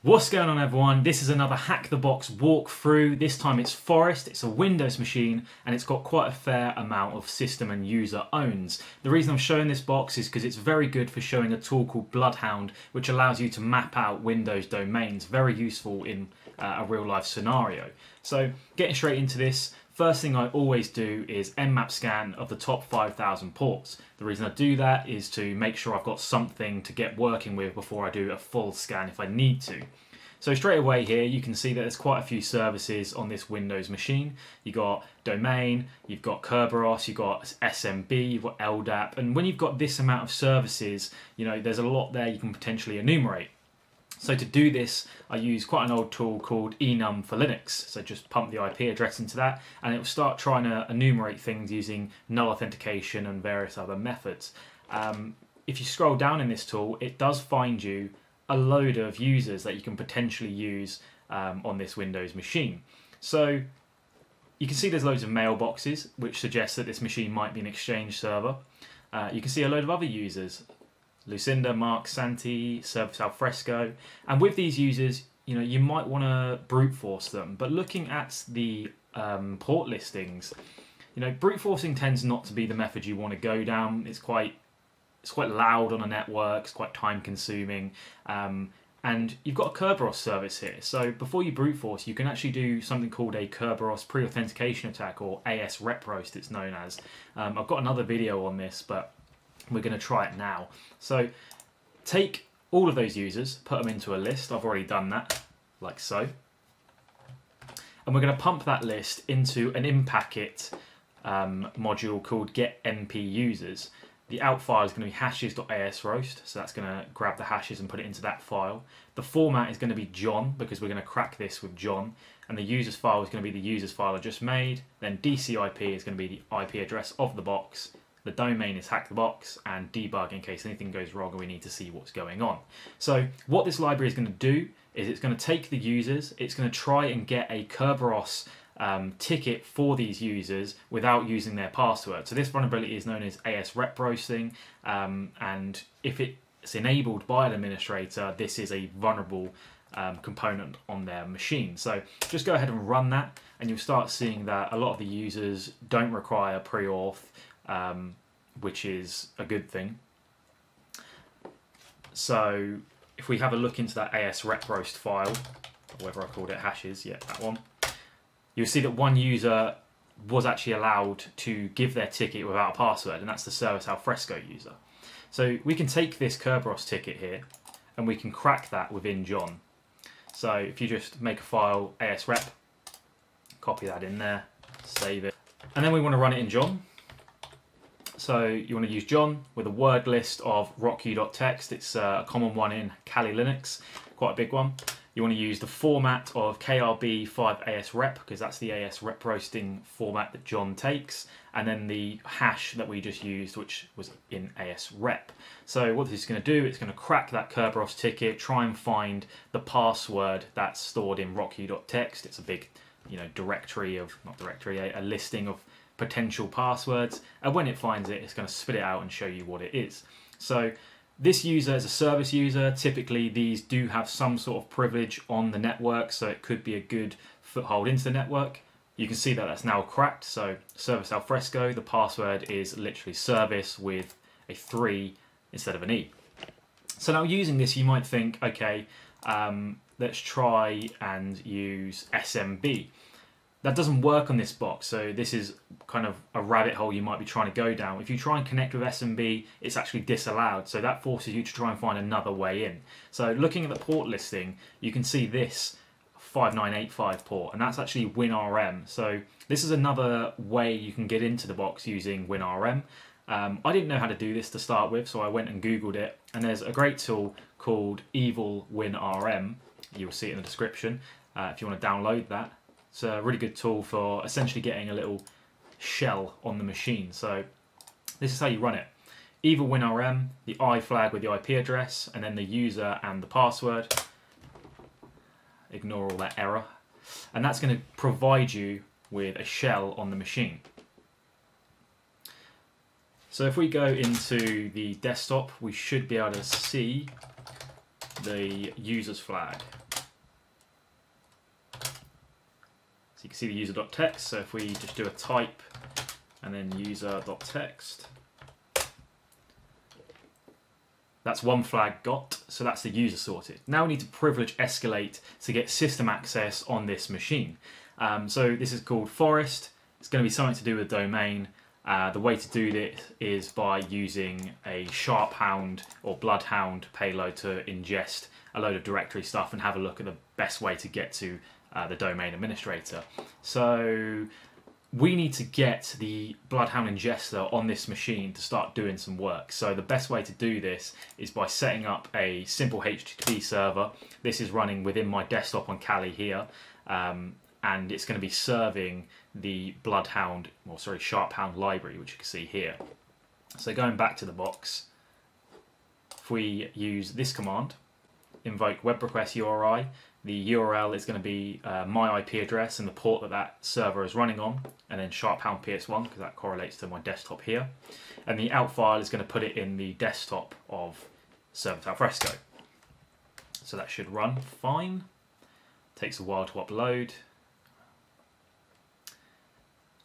What's going on, everyone? This is another Hack the Box walkthrough. This time it's Forest, it's a Windows machine, and it's got quite a fair amount of system and user owns. The reason I'm showing this box is because it's very good for showing a tool called Bloodhound, which allows you to map out Windows domains. Very useful in a real life scenario. So getting straight into this, first thing I always do is Nmap Scan of the top 5,000 ports. The reason I do that is to make sure I've got something to get working with before I do a full scan if I need to. So straight away here you can see that there's quite a few services on this Windows machine. You've got domain, you've got Kerberos, you've got SMB, you've got LDAP, and when you've got this amount of services, you know, there's a lot there you can potentially enumerate. So to do this, I use quite an old tool called enum for Linux. So just pump the IP address into that, and it will start trying to enumerate things using null authentication and various other methods. If you scroll down in this tool, it does find you a load of users that you can potentially use on this Windows machine. So you can see there's loads of mailboxes, which suggests that this machine might be an Exchange server. You can see a load of other users. Lucinda, Mark, Santi, Service Alfresco, and with these users, you know, you might want to brute force them. But looking at the port listings, you know, brute forcing tends not to be the method you want to go down. It's quite loud on a network. It's quite time consuming, and you've got a Kerberos service here. So before you brute force, you can actually do something called a Kerberos Pre-Authentication attack, or AS rep roast it's known as. I've got another video on this, but we're going to try it now. So take all of those users, put them into a list. I've already done that, like so. And we're going to pump that list into an in-packet module called getNPUsers. The out file is going to be hashes.asroast, so that's going to grab the hashes and put it into that file. The format is going to be John, because we're going to crack this with John. And the users file is going to be the users file I just made. Then DCIP is going to be the IP address of the box. The domain is hack the box, and debug in case anything goes wrong and we need to see what's going on. So what this library is going to do is it's going to take the users, it's going to try and get a Kerberos ticket for these users without using their password. So this vulnerability is known as AS rep roasting, and if it's enabled by an administrator, this is a vulnerable component on their machine. So just go ahead and run that, and you'll start seeing that a lot of the users don't require pre-auth, which is a good thing. So if we have a look into that AS rep roast file, or whatever I called it, hashes, yeah, that one, you'll see that one user was actually allowed to give their ticket without a password, and that's the Service Alfresco user. So we can take this Kerberos ticket here, and we can crack that within John. So if you just make a file, AS rep, copy that in there, save it, and then we want to run it in John. So you want to use John with a word list of rockq.txt. It's a common one in Kali Linux, quite a big one. You want to use the format of KRB5ASREP, because that's the AS rep roasting format that John takes, and then the hash that we just used, which was in AS rep. So what this is going to do, it's going to crack that Kerberos ticket, try and find the password that's stored in rockq.txt. It's a big, you know, directory of, not directory, a listing of potential passwords, and when it finds it, it's going to spit it out and show you what it is. So this user is a service user. Typically these do have some sort of privilege on the network, so it could be a good foothold into the network. You can see that that's now cracked. So Service Alfresco, the password is literally service with a 3 instead of an E. So now using this, you might think, okay, let's try and use SMB. That doesn't work on this box, so this is kind of a rabbit hole you might be trying to go down. If you try and connect with SMB, it's actually disallowed, so that forces you to try and find another way in. So looking at the port listing, you can see this 5985 port, and that's actually WinRM. So this is another way you can get into the box using WinRM. I didn't know how to do this to start with, so I went and Googled it, and there's a great tool called Evil WinRM. You'll see it in the description if you want to download that. It's a really good tool for essentially getting a little shell on the machine. So this is how you run it. Evil WinRM, the I flag with the IP address, and then the user and the password. Ignore all that error. And that's going to provide you with a shell on the machine. So if we go into the desktop, we should be able to see the user's flag. So you can see the user.text. So if we just do a type and then user.text, that's one flag got, so that's the user sorted. Now we need to privilege escalate to get system access on this machine. So this is called forest. It's going to be something to do with domain. The way to do this is by using a Sharphound or Bloodhound payload to ingest a load of directory stuff and have a look at the best way to get to the domain administrator. So we need to get the Bloodhound ingester on this machine to start doing some work. So the best way to do this is by setting up a simple HTTP server. This is running within my desktop on Kali here, and it's going to be serving the Bloodhound, or sorry, Sharphound library, which you can see here. So going back to the box, if we use this command, invoke web request URI, the URL is going to be my IP address and the port that that server is running on, and then Sharphound PS1 because that correlates to my desktop here. And the out file is going to put it in the desktop of Service Alfresco. So that should run fine. Takes a while to upload.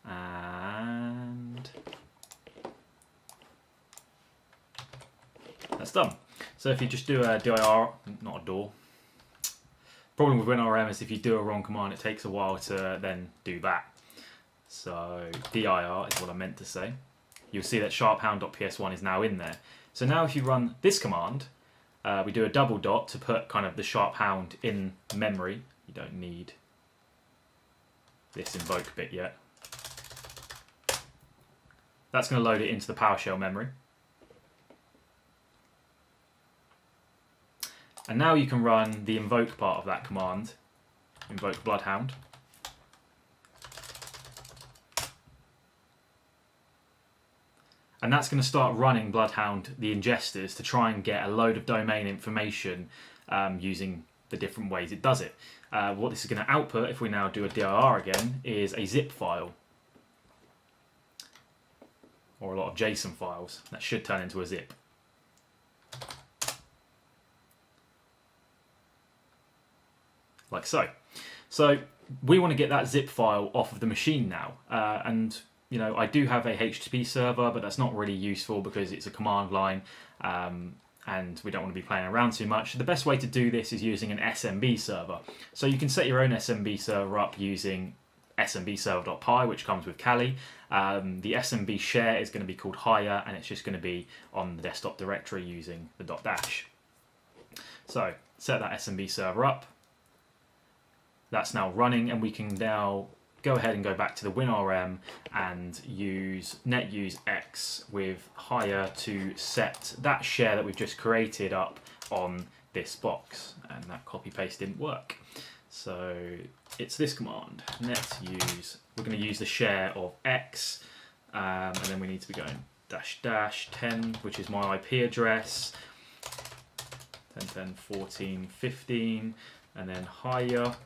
And that's done. So if you just do a dir, not a door. Problem with WinRM is if you do a wrong command, it takes a while to then do that. So dir is what I meant to say. You'll see that sharphound.ps1 is now in there. So now if you run this command, we do a double dot to put kind of the Sharphound in memory. You don't need this invoke bit yet. That's going to load it into the PowerShell memory. And now you can run the invoke part of that command, invoke Bloodhound. And that's going to start running Bloodhound, the ingesters, to try and get a load of domain information using the different ways it does it. What this is going to output, if we now do a dir again, is a zip file. Or a lot of JSON files. That should turn into a zip. Like so. So we want to get that zip file off of the machine now. And you know, I do have a HTTP server, but that's not really useful because it's a command line and we don't want to be playing around too much. The best way to do this is using an SMB server. So you can set your own SMB server up using smbserver.py, which comes with Kali. The SMB share is going to be called higher, and it's just going to be on the desktop directory using the --. So set that SMB server up. That's now running, and we can now go ahead and go back to the WinRM and use netusex with higher to set that share that we've just created up on this box. And that copy paste didn't work. So it's this command, netuse. We're going to use the share of x, and then we need to be going --10, which is my IP address, 10.10.14.15, and then higher.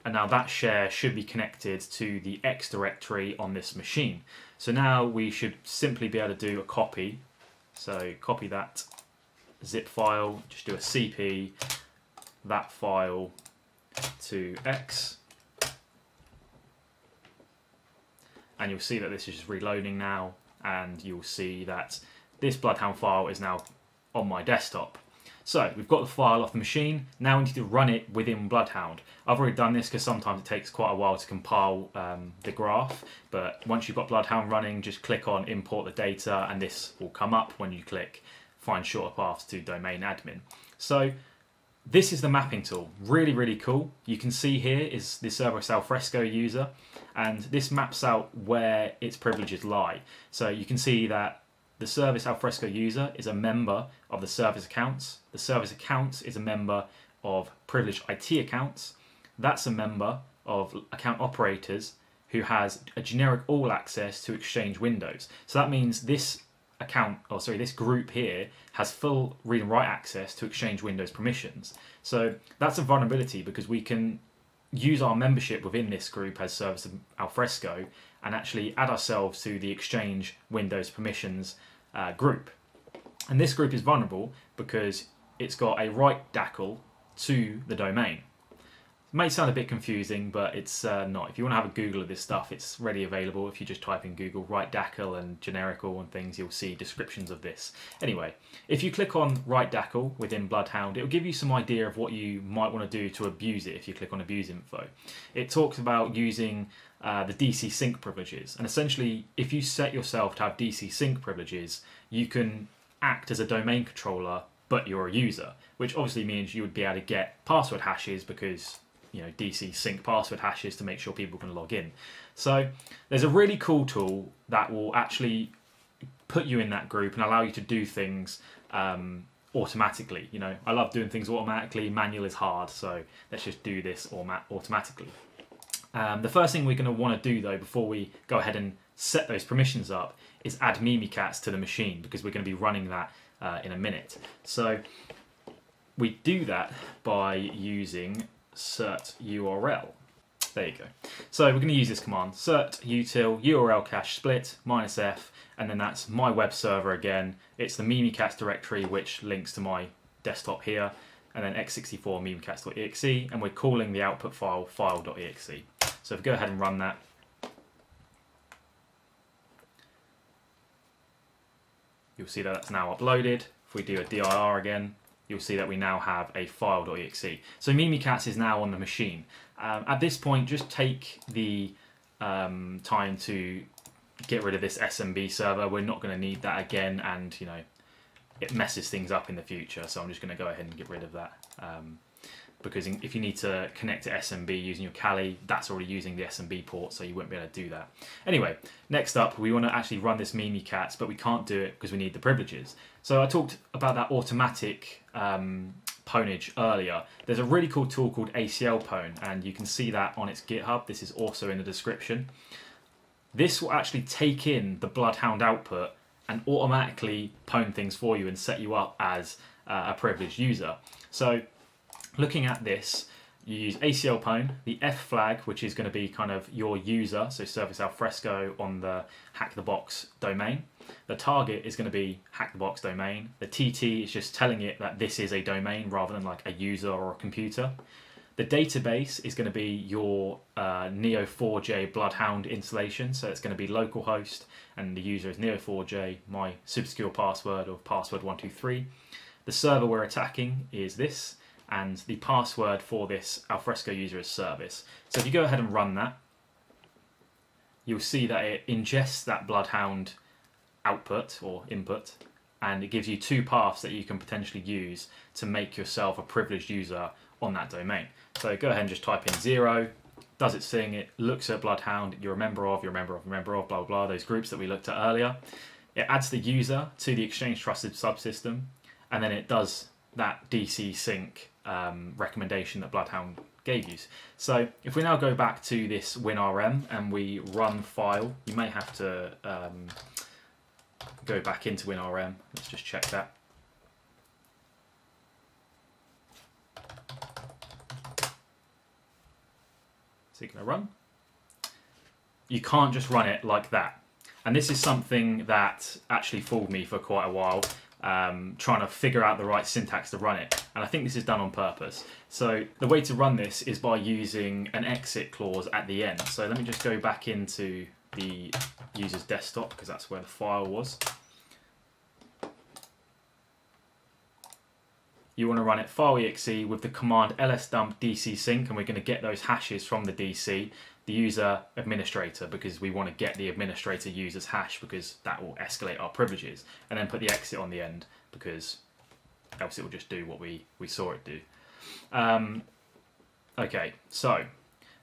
And now that share should be connected to the X directory on this machine. So now we should simply be able to do a copy. So copy that zip file, just do a CP, that file to X. And you'll see that this is just reloading now, and you'll see that this Bloodhound file is now on my desktop. So we've got the file off the machine, now we need to run it within Bloodhound. I've already done this because sometimes it takes quite a while to compile the graph, but once you've got Bloodhound running, just click on import the data and this will come up when you click find shorter paths to domain admin. So this is the mapping tool, really, really cool. You can see here is the Kerberos Alfresco user, and this maps out where its privileges lie. So you can see that the Service Alfresco user is a member of the service accounts. The service accounts is a member of privileged IT accounts. That's a member of account operators who has a generic all access to Exchange Windows. So that means this account, or sorry, this group here has full read and write access to Exchange Windows permissions. So that's a vulnerability because we can use our membership within this group as Service Alfresco and actually add ourselves to the Exchange Windows permissions group. And this group is vulnerable because it's got a WriteDACL to the domain. It may sound a bit confusing, but it's not. If you want to have a Google of this stuff, it's readily available. If you just type in Google WriteDACL and generical and things, you'll see descriptions of this. Anyway, if you click on WriteDACL within Bloodhound, it'll give you some idea of what you might want to do to abuse it if you click on Abuse Info. It talks about using the DCSYNC privileges. And essentially, if you set yourself to have DCSYNC privileges, you can act as a domain controller, but you're a user, which obviously means you would be able to get password hashes because DCSYNC password hashes to make sure people can log in. So there's a really cool tool that will actually put you in that group and allow you to do things automatically. I love doing things automatically. Manual is hard, so let's just do this automatically. The first thing we're going to want to do though before we go ahead and set those permissions up is add Mimikatz to the machine, because we're going to be running that in a minute. So we do that by using cert URL. There you go. So we're going to use this command, cert util URL cache split -f, and then that's my web server again. It's the Mimikatz directory, which links to my desktop here, and then x64 mimikatz.exe, and we're calling the output file file.exe. So if we go ahead and run that, you'll see that that's now uploaded. If we do a dir again, you'll see that we now have a file.exe. So Mimikatz is now on the machine. At this point, just take the time to get rid of this SMB server. We're not going to need that again, and it messes things up in the future. So I'm just going to go ahead and get rid of that. Because if you need to connect to SMB using your Kali, that's already using the SMB port, so you won't be able to do that. Anyway, next up, we want to actually run this Mimikatz, but we can't do it because we need the privileges. So I talked about that automatic pwnage earlier. There's a really cool tool called ACL pwn, and you can see that on its GitHub. This is also in the description. This will actually take in the Bloodhound output and automatically pwn things for you and set you up as a privileged user. So looking at this, you use ACL pwn, the F flag, which is going to be kind of your user, so service alfresco on the hack the box domain. The target is going to be hack the box domain. The TT is just telling it that this is a domain rather than like a user or a computer. The database is going to be your Neo4j Bloodhound installation, so it's going to be localhost, and the user is Neo4j, my super secure password of password123. The server we're attacking is this, and the password for this alfresco user is service. So if you go ahead and run that, you'll see that it ingests that Bloodhound output or input, and it gives you two paths that you can potentially use to make yourself a privileged user on that domain. So go ahead and just type in 0, does its thing, it looks at Bloodhound, you're a member of, blah, blah, blah, those groups that we looked at earlier. It adds the user to the Exchange Trusted subsystem, and then it does that DCSYNC recommendation that Bloodhound gave you. So if we now go back to this WinRM and we run file, you may have to go back into WinRM. Let's just check that. So you're going to run. You can't just run it like that. And this is something that actually fooled me for quite a while, trying to figure out the right syntax to run it. And I think this is done on purpose. So the way to run this is by using an exit clause at the end. So let me just go back into the user's desktop, because that's where the file was. You want to run it file.exe with the command lsdump dcsync, and we're going to get those hashes from the DC, the user administrator, because we want to get the administrator user's hash, because that will escalate our privileges, and then put the exit on the end, because else it will just do what we saw it do. Okay, so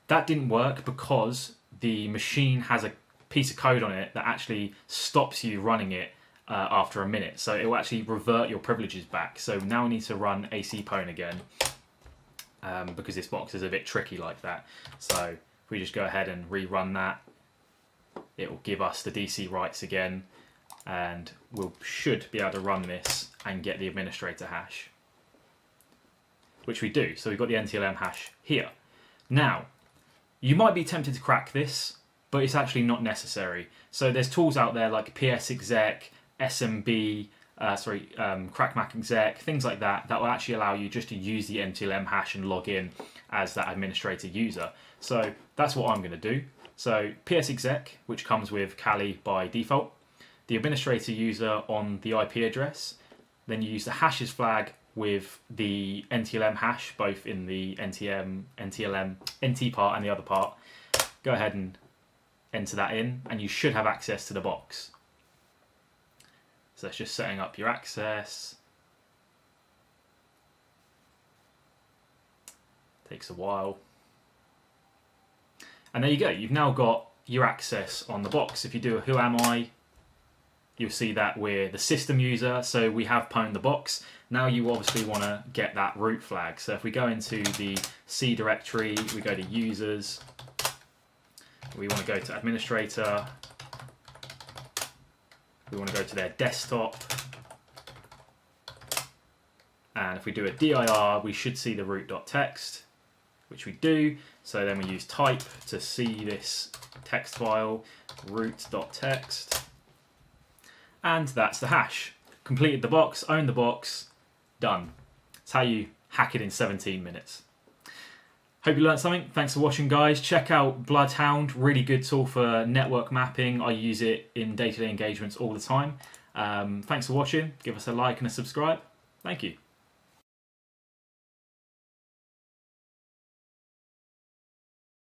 that didn't work because the machine has a piece of code on it that actually stops you running it after a minute. So it will actually revert your privileges back. So now we need to run AC pwn again, because this box is a bit tricky like that. So if we just go ahead and rerun that, it will give us the DC rights again, and we should be able to run this and get the administrator hash, which we do. So we've got the NTLM hash here. Now, you might be tempted to crack this, but it's actually not necessary. So there's tools out there like PSExec, SMB, crackmack exec, things like that, that will actually allow you just to use the NTLM hash and log in as that administrator user. So that's what I'm going to do. So psexec, which comes with Kali by default, the administrator user on the IP address, then you use the hashes flag with the NTLM hash, both in the NTLM, NT part and the other part. Go ahead and enter that in, and you should have access to the box. So it's just setting up your access. Takes a while. And there you go, you've now got your access on the box. If you do a who am I, you'll see that we're the system user, so we have pwned the box. Now you obviously want to get that root flag. So if we go into the C directory, we go to users, we want to go to administrator, we want to go to their desktop, and if we do a dir, we should see the root.txt, which we do. So then we use type to see this text file, root.txt, and that's the hash. Completed the box, owned the box, done. That's how you hack it in 17 minutes. Hope you learned something. Thanks for watching, guys. Check out Bloodhound, really good tool for network mapping. I use it in day-to-day engagements all the time. Thanks for watching. Give us a like and a subscribe. Thank you.